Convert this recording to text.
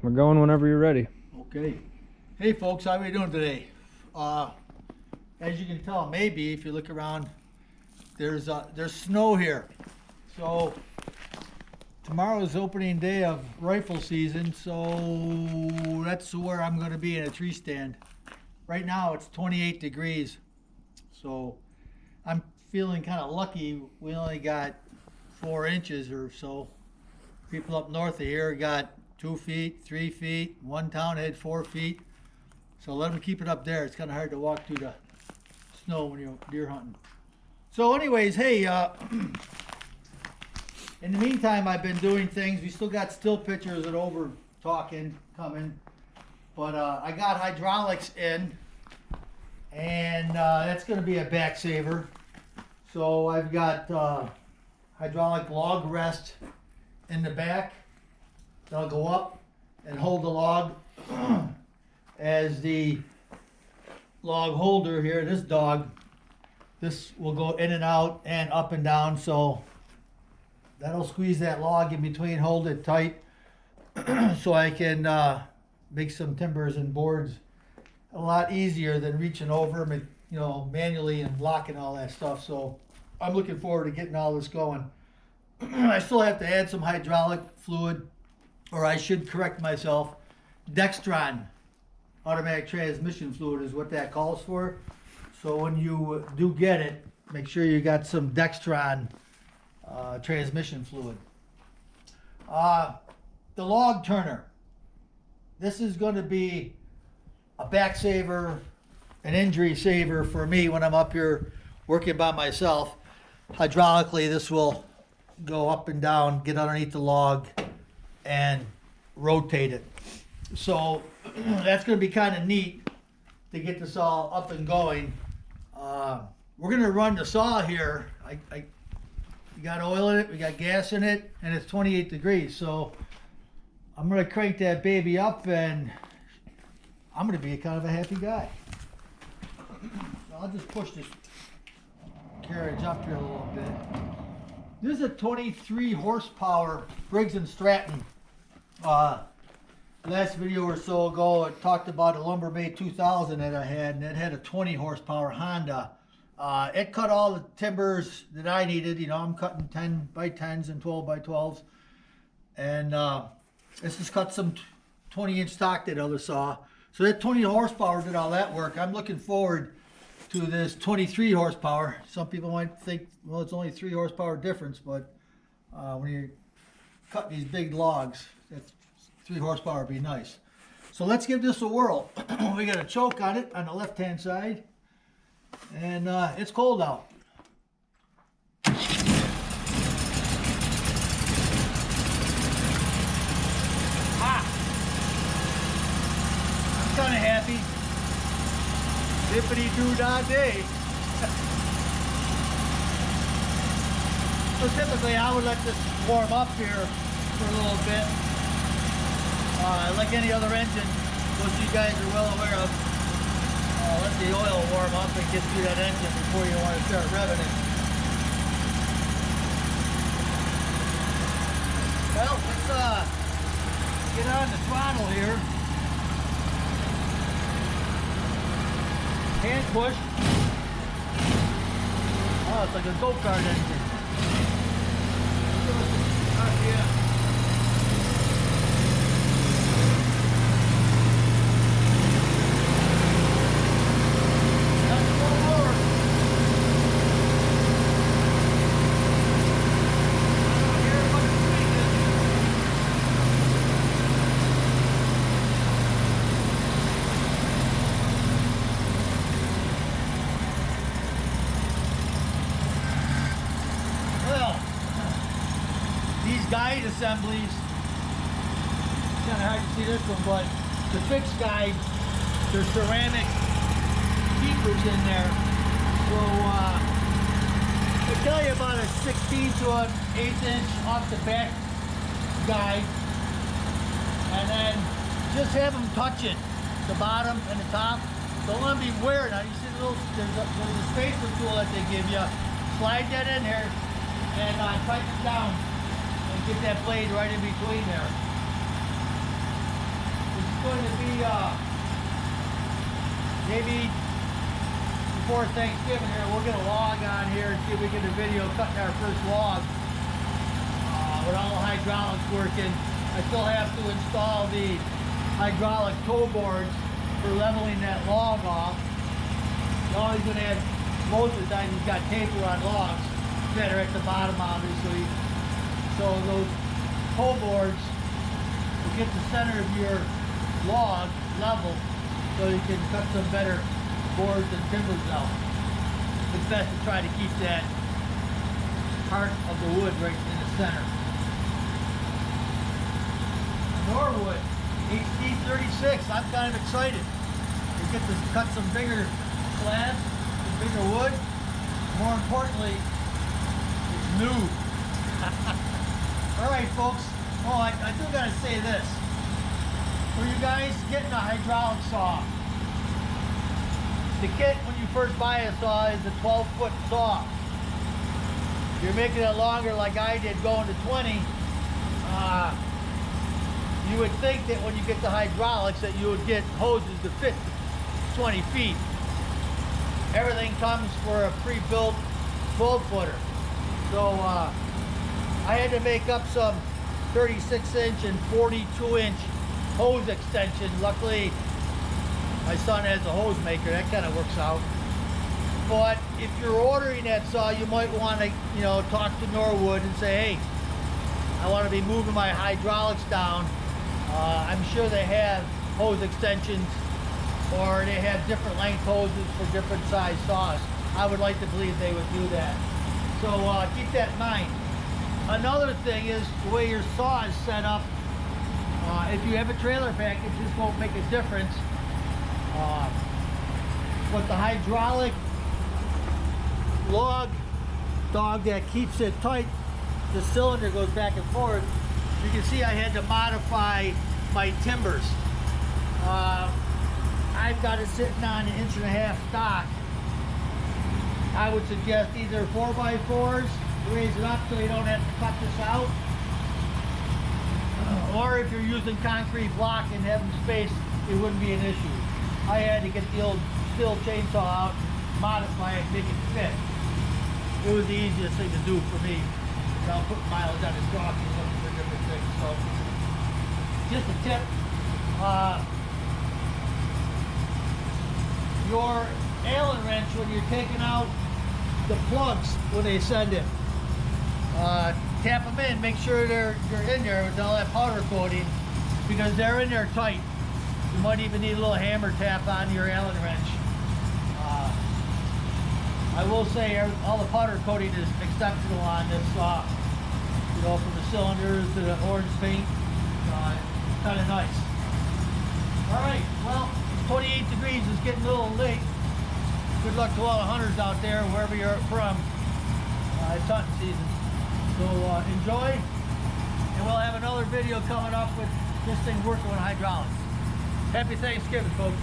We're going whenever you're ready. Okay. Hey folks, how are we doing today? As you can tell, maybe if you look around, there's snow here. So tomorrow is opening day of rifle season, so that's where I'm going to be in a tree stand. Right now it's 28 degrees, so I'm feeling kind of lucky. We only got 4 inches or so. People up north of here got 2 feet, 3 feet. One town had 4 feet. So let them keep it up there. It's kind of hard to walk through the snow when you're deer hunting. So anyways, hey, in the meantime, I've been doing things. We still got still pictures at over talking coming. But I got hydraulics in, and that's going to be a back saver. So I've got hydraulic log rest in the back. They'll go up and hold the log as the log holder here. This dog, this will go in and out and up and down, so that'll squeeze that log in between, hold it tight, so I can make some timbers and boards a lot easier than reaching over, you know, manually and locking all that stuff. So I'm looking forward to getting all this going. I still have to add some hydraulic fluid, or I should correct myself, Dextron automatic transmission fluid is what that calls for. So when you do get it, make sure you got some Dextron transmission fluid. The log turner. This is going to be a back saver, an injury saver for me when I'm up here working by myself. Hydraulically, this will go up and down, get underneath the log, and rotate it. So that's going to be kind of neat to get this all up and going. We're going to run the saw here. We got oil in it, we got gas in it, and it's 28 degrees. So I'm going to crank that baby up, and I'm going to be kind of a happy guy. I'll just push this carriage up here a little bit. This is a 23 horsepower Briggs & Stratton. Last video or so ago, I talked about a Lumbermade 2000 that I had, and it had a 20 horsepower Honda. It cut all the timbers that I needed. You know, I'm cutting 10 by 10s and 12 by 12s. And this has cut some 20-inch stock, that other saw. So that 20 horsepower did all that work. I'm looking forward to this 23 horsepower. Some people might think, well, it's only 3 horsepower difference, but when you cut these big logs, that's 3 horsepower would be nice. So let's give this a whirl. We got a choke on it on the left-hand side, and it's cold out. Ah! I'm kind of happy. Dippity-doo-dah day. So typically I would let this warm up here for a little bit. Like any other engine, which you guys are well aware of, let the oil warm up and get through that engine before you want to start revving it. Well, let's get on the throttle here. Hand push. Oh, it's like a go-kart engine. Yeah. Guide assemblies, kind of hard to see this one, but the fixed guide, there's ceramic keepers in there. So they tell you about a 16 to an 1/8 inch off the back guide, and then just have them touch it, the bottom and the top. Don't let them be weird. Now you see the little, there's a spacer tool that they give you. Slide that in there and tighten it down. Get that blade right in between there. going to be maybe before Thanksgiving here, we'll get a log on here and see if we get a video cutting our first log with all the hydraulics working. I still have to install the hydraulic toe boards for leveling that log off. All he's going to have, most of the time he's got taper on logs that are at the bottom obviously. So those toe boards will get the center of your log level so you can cut some better boards and timbers out. It's best to try to keep that part of the wood right in the center. Norwood HD36, I'm kind of excited. We get to cut some bigger slabs, some bigger wood. More importantly, it's new. Alright folks, oh I do gotta say this. For you guys getting a hydraulic saw, the kit when you first buy a saw is a 12-foot saw. If you're making it longer like I did, going to 20, you would think that when you get the hydraulics that you would get hoses to fit 20 feet. Everything comes for a pre-built 12-footer. So I had to make up some 36-inch and 42-inch hose extension. Luckily, my son has a hose maker. That kind of works out. But if you're ordering that saw, you might want to, you know, talk to Norwood and say, hey, I want to be moving my hydraulics down. I'm sure they have hose extensions, or they have different length hoses for different size saws. I would like to believe they would do that. So keep that in mind. Another thing is the way your saw is set up. If you have a trailer package, this won't make a difference. But the hydraulic log dog that keeps it tight, the cylinder goes back and forth. You can see I had to modify my timbers. I've got it sitting on an 1.5 inch stock. I would suggest either 4x4s, raise it up so you don't have to cut this out. Or if you're using concrete block and having space, it wouldn't be an issue. I had to get the old steel chainsaw out, modify it, make it fit. It was the easiest thing to do for me. I'll put mileage on his truck and looking for different things. So, just a tip. Your Allen wrench, when you're taking out the plugs when they send it, tap them in, make sure they're in there with all that powder coating, because they're in there tight. You might even need a little hammer tap on your Allen wrench. I will say all the powder coating is exceptional on this saw. You know, from the cylinders to the orange paint, kind of nice. All right, well, 28 degrees is getting a little late. Good luck to all the hunters out there, wherever you're from. It's hunting season. So enjoy, and we'll have another video coming up with this thing working with hydraulics. Happy Thanksgiving, folks.